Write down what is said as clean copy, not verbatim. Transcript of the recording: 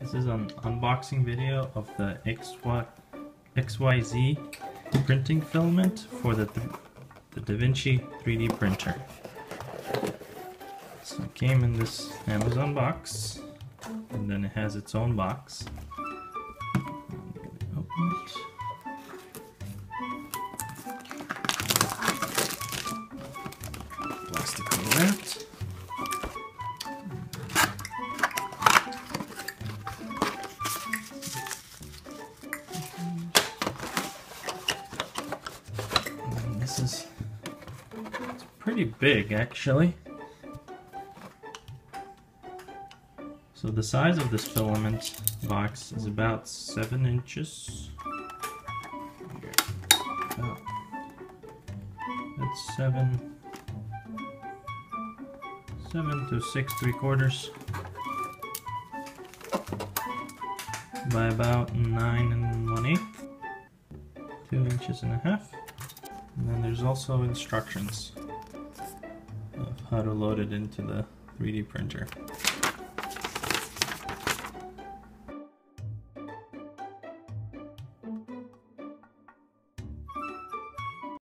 This is an unboxing video of the XYZ printing filament for the Da Vinci 3D printer. So it came in this Amazon box, and then it has its own box. I'm gonna open it. Plastic wrapped. It's pretty big, actually. So the size of this filament box is about 7 inches. That's 7 to 6 3/4 by about 9 1/8, 2.5 inches. And then there's also instructions of how to load it into the 3D printer.